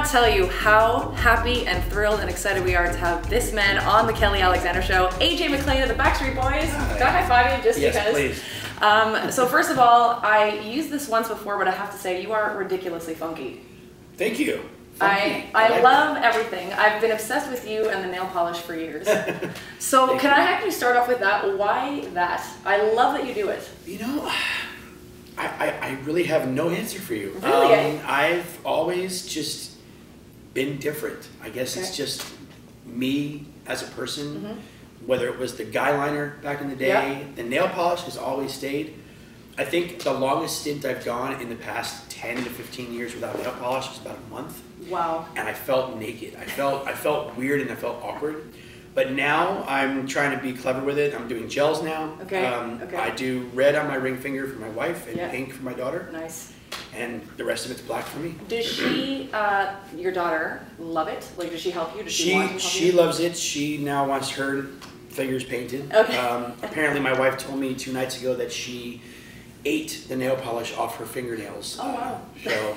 cannot tell you how happy and thrilled and excited we are to have this man on the Kelly Alexander Show, AJ McLean of the Backstreet Boys. Can I high-five you just because? Please. So first of all, I used this once before, but I have to say you are ridiculously funky. Thank you. I love everything. I've been obsessed with you and the nail polish for years. So can I actually start off with that? Why that? I love that you do it. You know, I really have no answer for you. Really? I've always just been different. I guess it's just me as a person, whether it was the guy liner back in the day, the nail polish has always stayed. I think the longest stint I've gone in the past 10 to 15 years without nail polish was about a month. Wow. And I felt naked. I felt weird and I felt awkward. But now I'm trying to be clever with it. I'm doing gels now. Okay. I do red on my ring finger for my wife and pink for my daughter. Nice. And the rest of it's black for me. Does she, your daughter, love it? Like, does she help you? Does she want to help you? She loves it. She now wants her fingers painted. Okay. Apparently my wife told me 2 nights ago that she ate the nail polish off her fingernails. Oh, wow. So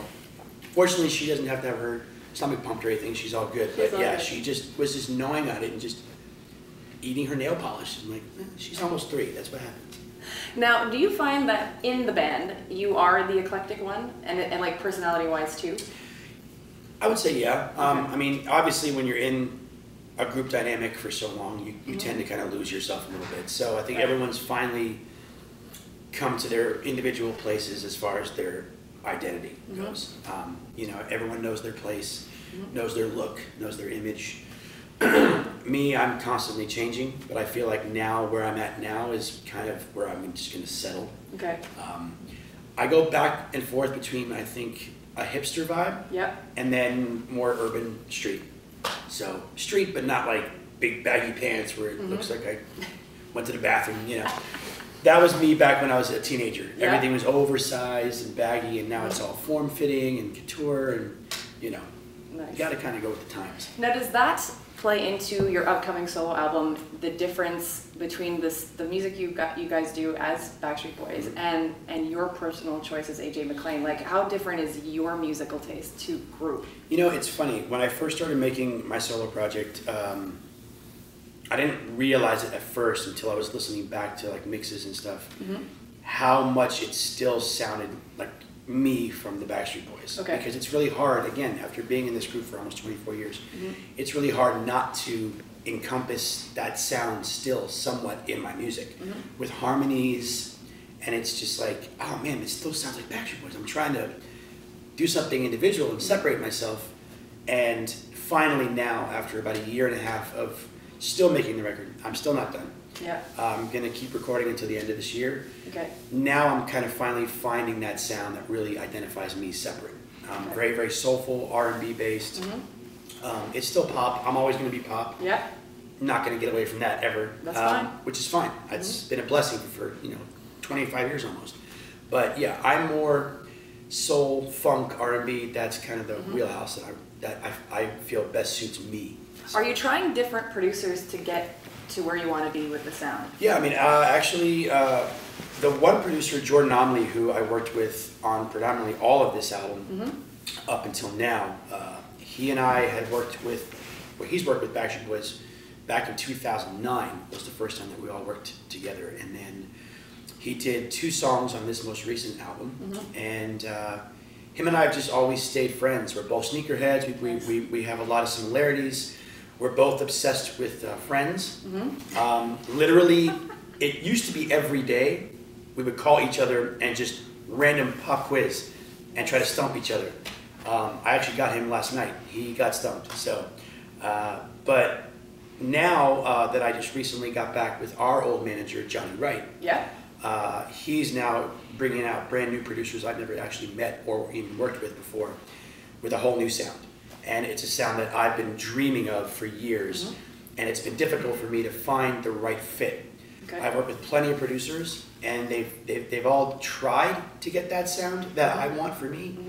fortunately she doesn't have to have her stomach pumped or anything. She's all good. But yeah, she just was just gnawing on it and just eating her nail polish. I'm like, she's almost 3. That's what happens. Now, do you find that in the band you are the eclectic one, and like personality-wise too? I would say yeah. I mean, obviously when you're in a group dynamic for so long, you tend to kind of lose yourself a little bit. So I think everyone's finally come to their individual places as far as their identity goes. You know, everyone knows their place, knows their look, knows their image. Me, I'm constantly changing, but I feel like now where I'm at now is kind of where I'm just going to settle. Okay. I go back and forth between, I think, a hipster vibe and then more urban street. So street, but not like big baggy pants where it looks like I went to the bathroom, you know. That was me back when I was a teenager. Everything was oversized and baggy, and now it's all form-fitting and couture, and you know, you got to kind of go with the times. Now, does that play into your upcoming solo album? The difference between the music you guys do as Backstreet Boys and your personal choice as AJ McLean? Like, how different is your musical taste to group? You know, it's funny. When I first started making my solo project, I didn't realize it at first until I was listening back to like mixes and stuff, how much it still sounded like me from the Backstreet Boys. Okay. Because it's really hard, again, after being in this group for almost 24 years, it's really hard not to encompass that sound still somewhat in my music with harmonies, and it's just like, oh man, it still sounds like Backstreet Boys. I'm trying to do something individual and separate myself, and finally now, after about 1.5 years of still making the record, I'm still not done. Yeah. I'm gonna keep recording until the end of this year. Okay. Now I'm kind of finally finding that sound that really identifies me separate. Very, very soulful, R&B based. It's still pop. I'm always gonna be pop. Yeah. Not gonna get away from that ever. That's fine. Which is fine. It's been a blessing for 25 years almost. But yeah, I'm more soul, funk, R&B. That's kind of the wheelhouse that I feel best suits me. Are you trying different producers to get to where you want to be with the sound? Yeah, I mean, actually, the one producer, Jordan Omley, who I worked with on predominantly all of this album up until now, he and I had worked with, well, he's worked with Backstreet Boys back in 2009 was the first time that we all worked together, and then he did 2 songs on this most recent album, and him and I have just always stayed friends. We're both sneakerheads. We have a lot of similarities. We're both obsessed with Friends. Literally, it used to be every day we would call each other and just random pop quiz and try to stump each other. I actually got him last night. He got stumped. So, but now that I just recently got back with our old manager, Johnny Wright, he's now bringing out brand new producers I've never actually met or even worked with before, with a whole new sound. And it's a sound that I've been dreaming of for years, and it's been difficult for me to find the right fit. Okay. I've worked with plenty of producers, and they've all tried to get that sound that I want for me,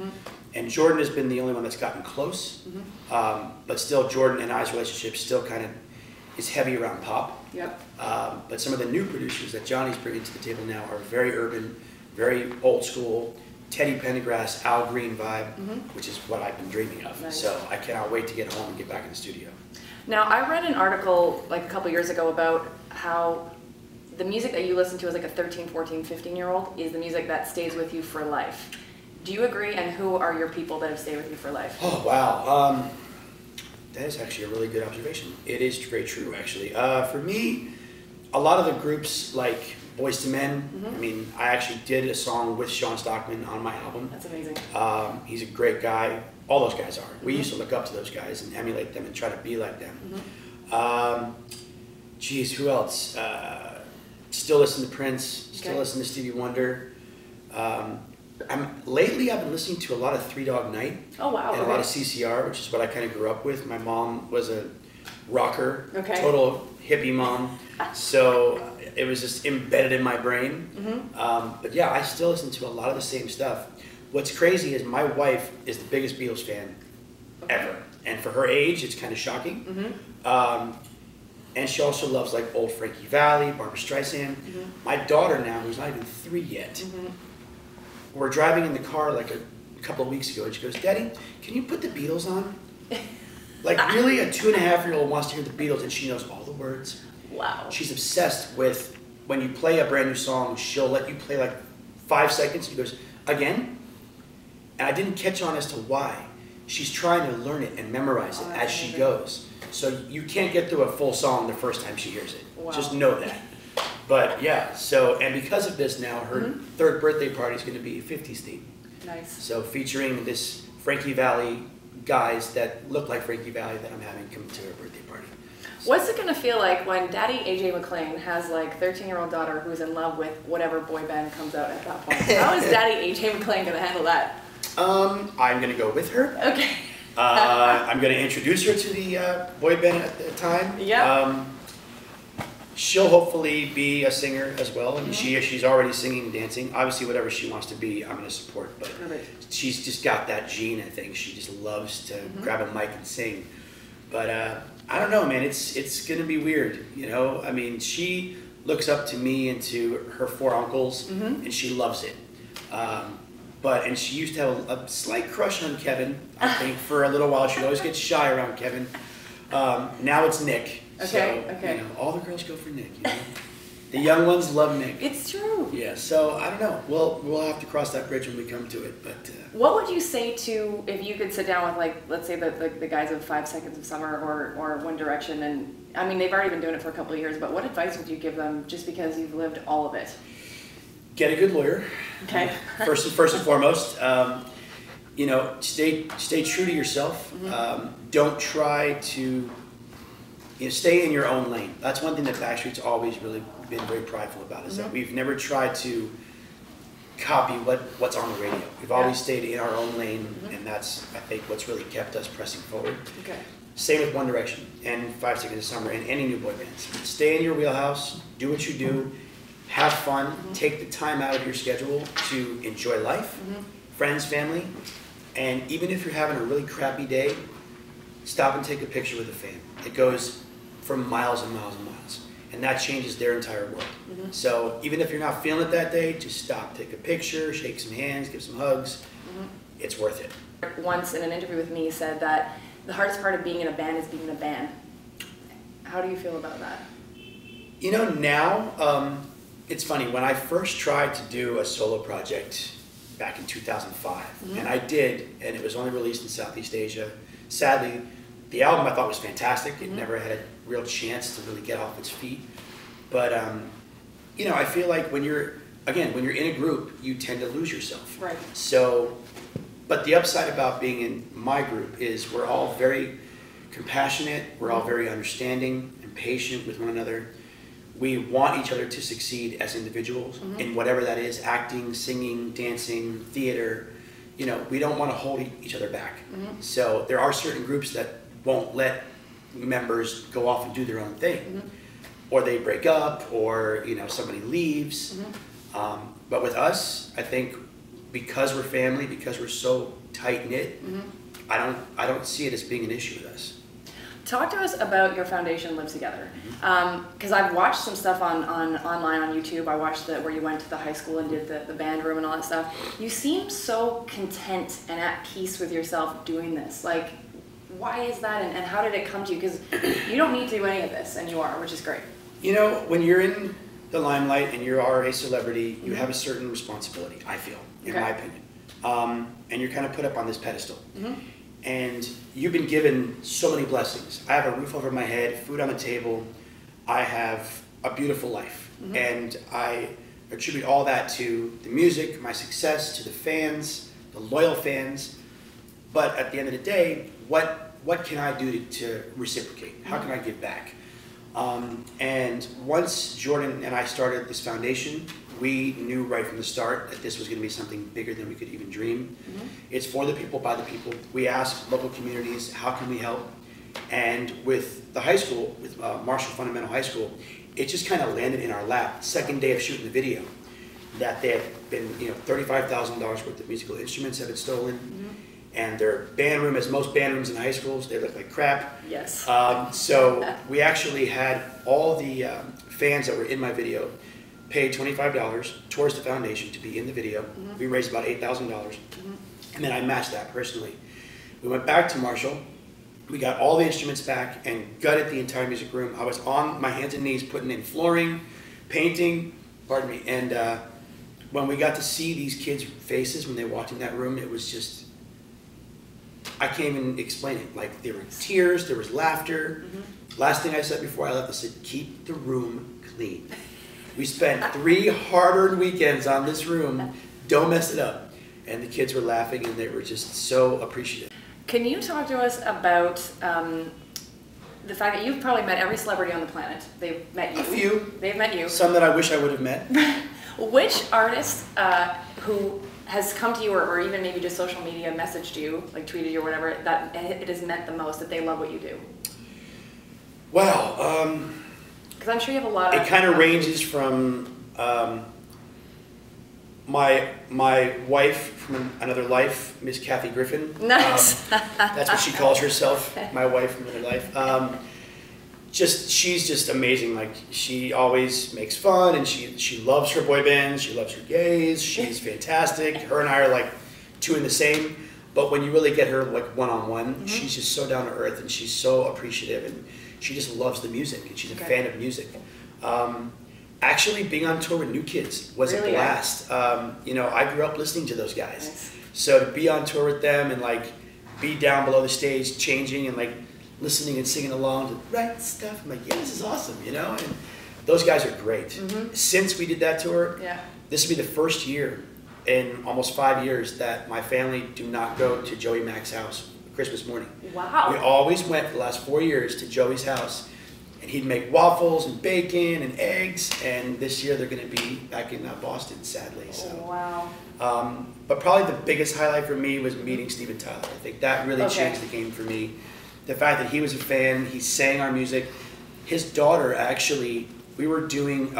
and Jordan has been the only one that's gotten close. But still, Jordan and I's relationship still kind of is heavy around pop. But some of the new producers that Johnny's bringing to the table now are very urban, very old school, Teddy Pendergrass, Al Green vibe, which is what I've been dreaming of. Nice. So I cannot wait to get home and get back in the studio. Now, I read an article like a couple years ago about how the music that you listen to as like a 13, 14, 15-year-old is the music that stays with you for life. Do you agree? And who are your people that have stayed with you for life? Oh, wow. That is actually a really good observation. It is very true, actually. For me, a lot of the groups like Boyz II Men, I mean, I actually did a song with Sean Stockman on my album. That's amazing. He's a great guy. All those guys are. We used to look up to those guys and emulate them and try to be like them. Geez, who else? Still listen to Prince. Still listen to Stevie Wonder. Lately, I've been listening to a lot of Three Dog Night. Oh, wow. And a lot of CCR, which is what I kind of grew up with. My mom was a rocker, total hippie mom. So it was just embedded in my brain. But yeah, I still listen to a lot of the same stuff. What's crazy is my wife is the biggest Beatles fan ever. And for her age, it's kind of shocking. And she also loves like old Frankie Valli, Barbra Streisand. My daughter now, who's not even 3 yet, we're driving in the car like a couple of weeks ago, and she goes, "Daddy, can you put the Beatles on?" Like really, a 2.5-year-old wants to hear the Beatles, and she knows all the words. Wow. She's obsessed with when you play a brand new song, she'll let you play like 5 seconds. She goes, "Again?" And I didn't catch on as to why. She's trying to learn it and memorize it as she goes. So you can't get through a full song the first time she hears it. Wow. Just know that. But yeah, so, and because of this now, her third birthday party is going to be 50s theme. Nice. So featuring this Frankie Valli guys that look like Frankie Valli that I'm having come to her birthday party. So. What's it going to feel like when Daddy AJ McLean has like 13-year-old daughter who's in love with whatever boy band comes out at that point? How is Daddy AJ McLean going to handle that? I'm going to go with her. Okay. I'm going to introduce her to the boy band at the time. Yeah. She'll hopefully be a singer as well. I mean, she's already singing and dancing. Obviously, whatever she wants to be, I'm going to support. But she's just got that gene, I think. She just loves to grab a mic and sing. But I don't know, man. It's going to be weird, you know? I mean, she looks up to me and to her 4 uncles, and she loves it. And she used to have a slight crush on Kevin, I think, for a little while. She'd always get shy around Kevin. Now it's Nick. Okay. You know, all the girls go for Nick. You know? The young ones love Nick. It's true. Yeah. So I don't know. We'll have to cross that bridge when we come to it. But what would you say to if you could sit down with like let's say the guys of 5 Seconds of Summer or One Direction, and I mean they've already been doing it for a couple of years, but what advice would you give them just because you've lived all of it? Get a good lawyer. Okay. First and foremost, you know, stay true to yourself. Don't try to. You know, stay in your own lane. That's one thing that Backstreet's always really been very prideful about, is that we've never tried to copy what's on the radio. We've always stayed in our own lane, and that's, I think, what's really kept us pressing forward. Okay. Same with One Direction and 5 Seconds of Summer and any new boy bands. Stay in your wheelhouse, do what you do, have fun, take the time out of your schedule to enjoy life, friends, family, and even if you're having a really crappy day, stop and take a picture with a fan. It goes for miles and miles and miles. And that changes their entire world. So even if you're not feeling it that day, just stop, take a picture, shake some hands, give some hugs. It's worth it. Once in an interview with me said that the hardest part of being in a band is being in a band. How do you feel about that? You know, now, it's funny, when I first tried to do a solo project back in 2005, and I did, and it was only released in Southeast Asia. Sadly, the album I thought was fantastic. It never had a real chance to really get off its feet. But, you know, I feel like when you're in a group, you tend to lose yourself. Right. So, but the upside about being in my group is we're all very compassionate. We're all very understanding and patient with one another. We want each other to succeed as individuals in whatever that is, acting, singing, dancing, theater. You know, we don't want to hold each other back. So there are certain groups that won't let members go off and do their own thing, or they break up, or you know somebody leaves. But with us, I think because we're family, because we're so tight knit, I don't see it as being an issue with us. Talk to us about your foundation, Live Together, because I've watched some stuff online on YouTube. I watched where you went to the high school and did the band room and all that stuff. You seem so content and at peace with yourself doing this. Like, why is that, and how did it come to you? Because you don't need to do any of this, and you are, which is great. You know, when you're in the limelight and you are a celebrity, you have a certain responsibility, I feel, in my opinion. And you're kind of put up on this pedestal. And you've been given so many blessings. I have a roof over my head, food on the table. I have a beautiful life. And I attribute all that to the music, my success, to the fans, the loyal fans. But at the end of the day, what can I do to reciprocate? How can I give back? And once Jordan and I started this foundation, we knew right from the start that this was going to be something bigger than we could even dream. It's for the people, by the people. We asked local communities, how can we help? And with the high school, with Marshall Fundamental High School, it just kind of landed in our lap. Second day of shooting the video, that they had been, $35,000 worth of musical instruments have been stolen. And their band room, as most band rooms in high schools, they look like crap. Yes. So we actually had all the fans that were in my video paid $25 towards the foundation to be in the video. We raised about $8,000. And then I matched that personally. We went back to Marshall. We got all the instruments back and gutted the entire music room. I was on my hands and knees putting in flooring, painting, pardon me. And when we got to see these kids' faces when they walked in that room, it was just, I can't even explain it. Like, there were tears, there was laughter. Last thing I said before I left, I said, keep the room clean. We spent 3 hard-earned weekends on this room. Don't mess it up. And the kids were laughing, and they were just so appreciative. Can you talk to us about the fact that you've probably met every celebrity on the planet? They've met you. A few. They've met you. Some that I wish I would have met. Which artist who has come to you, or even maybe just social media messaged you, like tweeted you or whatever, that it has meant the most, that they love what you do? Wow. Because I'm sure you have a lot of... It kind of ranges from my wife from another life, Miss Kathy Griffin. Nice. That's what she calls herself, my wife from another life. She's just amazing. Like, she always makes fun, and she loves her boy bands. She loves her gays. She's fantastic. Her and I are like two in the same. But when you really get her like one-on-one, she's just so down to earth, and she's so appreciative, and she just loves the music, and she's a fan of music. Actually, being on tour with New Kids was a blast. I grew up listening to those guys. Nice. So to be on tour with them and like be down below the stage changing and like listening and singing along to the right stuff, I'm like, yeah, this is awesome, and those guys are great. Since we did that tour, this will be the first year in almost 5 years that my family do not go to Joey Mac's house Christmas morning. Wow. We always went for the last 4 years to Joey's house, and he'd make waffles and bacon and eggs, and this year they're going to be back in Boston, sadly. So. Wow. But probably the biggest highlight for me was meeting Steven Tyler. I think that really changed the game for me. The fact that he was a fan, he sang our music. His daughter, actually, we were doing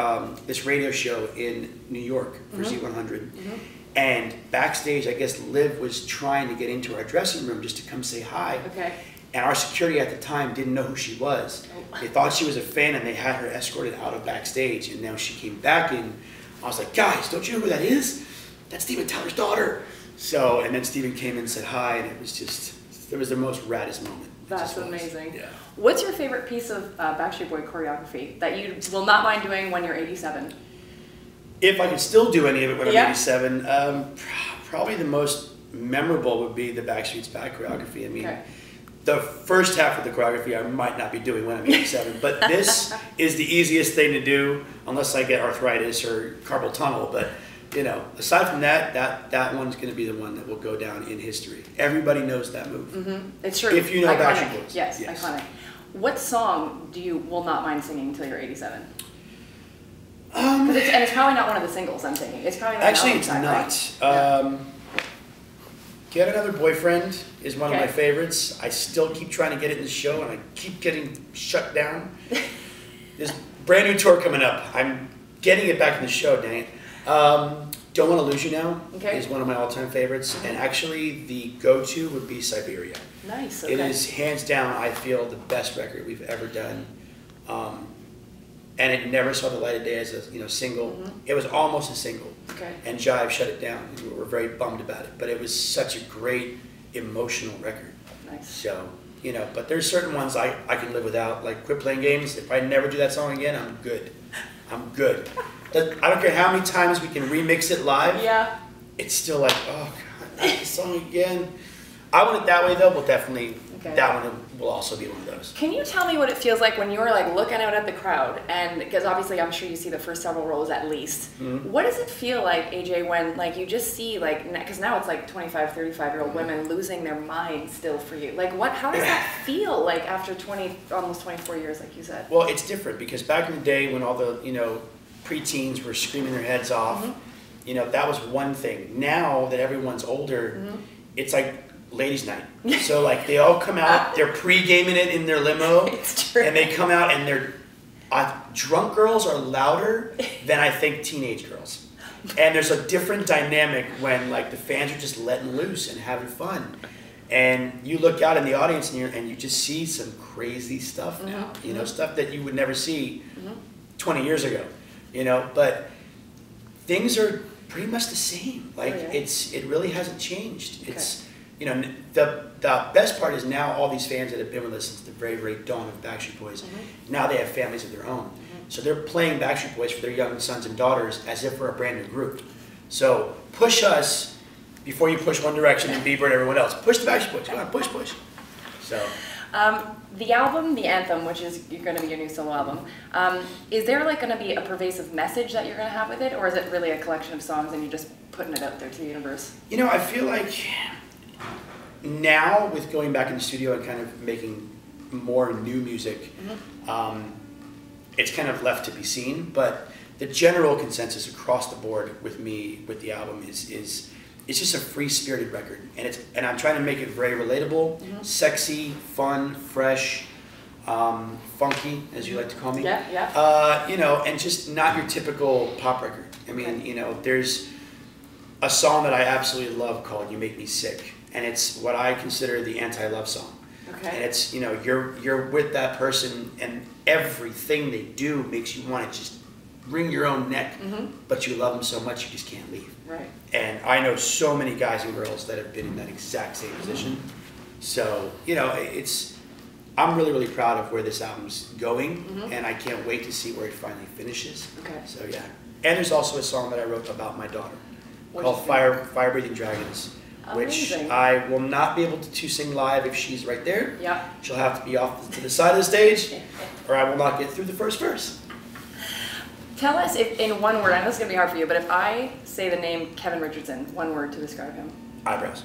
this radio show in New York for Z100. And backstage, I guess Liv was trying to get into our dressing room just to come say hi. And our security at the time didn't know who she was. They thought she was a fan, and they had her escorted out of backstage. And now she came back in. I was like, guys, don't you know who that is? That's Steven Tyler's daughter. So, and then Steven came in and said hi, and it was just, it was the most raddest moment. That's amazing. Yeah. What's your favorite piece of Backstreet Boy choreography that you will not mind doing when you're 87? If I could still do any of it when I'm 87, probably the most memorable would be the Backstreet's Back choreography. I mean, the first half of the choreography I might not be doing when I'm 87, but this is the easiest thing to do unless I get arthritis or carpal tunnel. But aside from that, that one's going to be the one that will go down in history. Everybody knows that move. It's true. If you know Backstreet Boys. Yes, iconic. What song will not mind singing until you're 87? And it's probably not one of the singles I'm singing. It's probably not actually it's not. Right? Get Another Boyfriend is one of my favorites. I still keep trying to get it in the show, and I keep getting shut down. There's a brand new tour coming up. I'm getting it back in the show, dang it. Don't Want to Lose You Now Okay. is one of my all-time favorites, and actually the go-to would be Siberia. Nice. Okay. It is hands down, I feel, the best record we've ever done, and it never saw the light of day as a single. It was almost a single, Okay. and Jive shut it down. We were very bummed about it, but it was such a great emotional record. Nice. So but there's certain ones I can live without, like Quit Playing Games. If I never do that song again, I'm good. I'm good. I don't care how many times we can remix it live. Yeah. It's still like, oh God, not the song again. I want it that way though, but definitely that one will also be one of those. Can you tell me what it feels like when you're like looking out at the crowd, and because obviously I'm sure you see the first several rows at least. What does it feel like, AJ, when like you just see like, because now it's like 25, 35-year-old women losing their minds still for you. Like how does that feel like after almost 24 years, like you said? Well, it's different because back in the day when all the, preteens were screaming their heads off, that was one thing. Now that everyone's older, it's like ladies' night. So like they all come out, they're pre-gaming it in their limo, It's true. and they come out and they're drunk girls are louder than I think teenage girls. And there's a different dynamic when like the fans are just letting loose and having fun. And you look out in the audience and you just see some crazy stuff now, stuff that you would never see 20 years ago, but things are pretty much the same. Like it really hasn't changed. It's, the best part is now all these fans that have been with us since the very, very dawn of Backstreet Boys, now they have families of their own. So they're playing Backstreet Boys for their young sons and daughters as if we're a brand new group. So push us before you push One Direction and Bieber and everyone else. Push the Backstreet Boys. Come on, push, push. So. The album, The Anthem, which is going to be your new solo album, is there like going to be a pervasive message that you're going to have with it, or is it really a collection of songs and you're just putting it out there to the universe? I feel like now with going back in the studio and kind of making more new music, it's kind of left to be seen, but the general consensus across the board with me with the album is it's just a free-spirited record, and I'm trying to make it very relatable, sexy, fun, fresh, funky, as you like to call me. And just not your typical pop record. I mean, there's a song that I absolutely love called "You Make Me Sick," and it's what I consider the anti-love song. Okay. And it's you're with that person, and everything they do makes you want to just wring your own neck, but you love them so much you just can't leave. Right. And I know so many guys and girls that have been in that exact same position. So, I'm really, really proud of where this album's going, and I can't wait to see where it finally finishes. Okay. So, yeah. And there's also a song that I wrote about my daughter called Fire Breathing Dragons, which I will not be able to sing live if she's right there. Yeah. She'll have to be off to the side of the stage, or I will not get through the first verse. Tell us, if in one word, I know it's going to be hard for you, but if I say the name Kevin Richardson, one word to describe him. Eyebrows.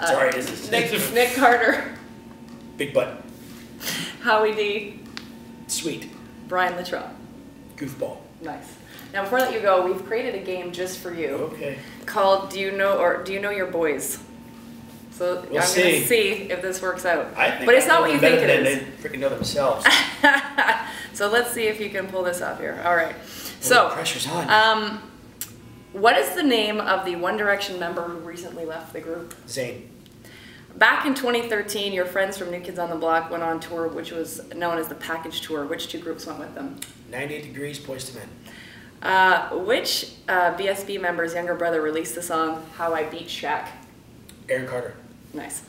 Sorry, this is Nick Carter. Big butt. Howie D. Sweet. Brian Littrell. Goofball. Nice. Now, before I let you go, we've created a game just for you. Okay. Called Do You Know Your Boys? So I'm going to see if this works out. But it's not what you think it is. They freaking know themselves. So let's see if you can pull this off here. All right. So the pressure's on. What is the name of the One Direction member who recently left the group? Zayn. Back in 2013, your friends from New Kids on the Block went on tour, which was known as the Package Tour. Which two groups went with them? 98 Degrees, Boyz II Men. Which BSB member's younger brother released the song How I Beat Shaq? Aaron Carter. Nice.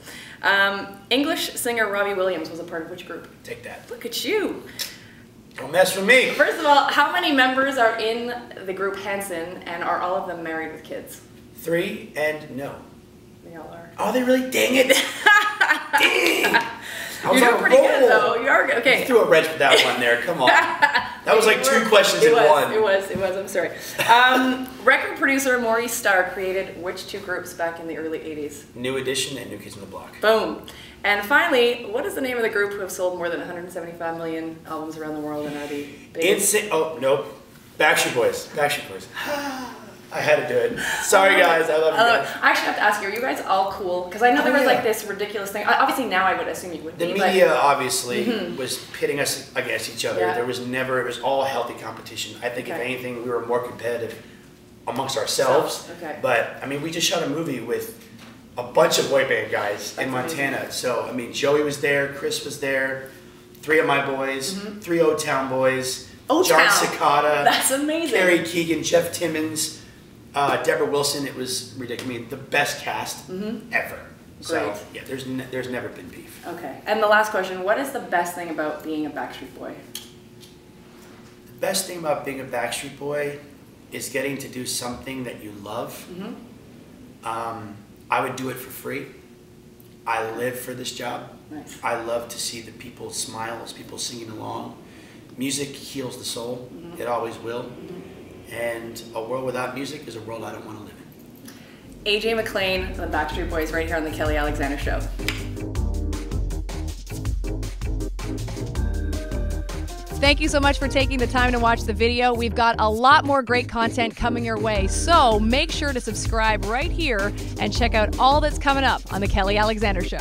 English singer Robbie Williams was a part of which group? Take that. Look at you. Don't mess with me. First of all, how many members are in the group Hanson, and are all of them married with kids? 3 and no. They all are. Oh, they really? Dang it. Dang. You're doing pretty good, though. You are good. Okay. You threw a wrench with that one there. Come on. That was like 2 questions in one. It was. I'm sorry. Record producer Maurice Starr created which two groups back in the early 80s? New Edition and New Kids on the Block. Boom. And finally, what is the name of the group who have sold more than 175 million albums around the world and are the biggest? Oh, nope. Backstreet Boys. Backstreet Boys. I had to do it. Sorry, guys. I love you guys. I actually have to ask you, are you guys all cool? Because I know there was like this ridiculous thing. Obviously, now I would assume you would be. The media obviously was pitting us against each other. Yeah. There was never, it was all healthy competition. I think if anything, we were more competitive amongst ourselves. Okay. But I mean, we just shot a movie with a bunch of boy band guys in Montana. Amazing. So I mean, Joey was there, Chris was there, 3 of my boys, 3 O-Town boys, John Cicada, that's amazing. Carrie Keegan, Jeff Timmons, Deborah Wilson. It was ridiculous. I mean, the best cast ever. So Great. yeah, there's never been beef. Okay. And the last question: what is the best thing about being a Backstreet Boy? The best thing about being a Backstreet Boy is getting to do something that you love. I would do it for free. I live for this job. Nice. I love to see the people smile as people singing along. Music heals the soul. It always will. And a world without music is a world I don't want to live in. AJ McLean, the Backstreet Boys, right here on the Kelly Alexander Show. Thank you so much for taking the time to watch the video. We've got a lot more great content coming your way, so make sure to subscribe right here and check out all that's coming up on the Kelly Alexander Show.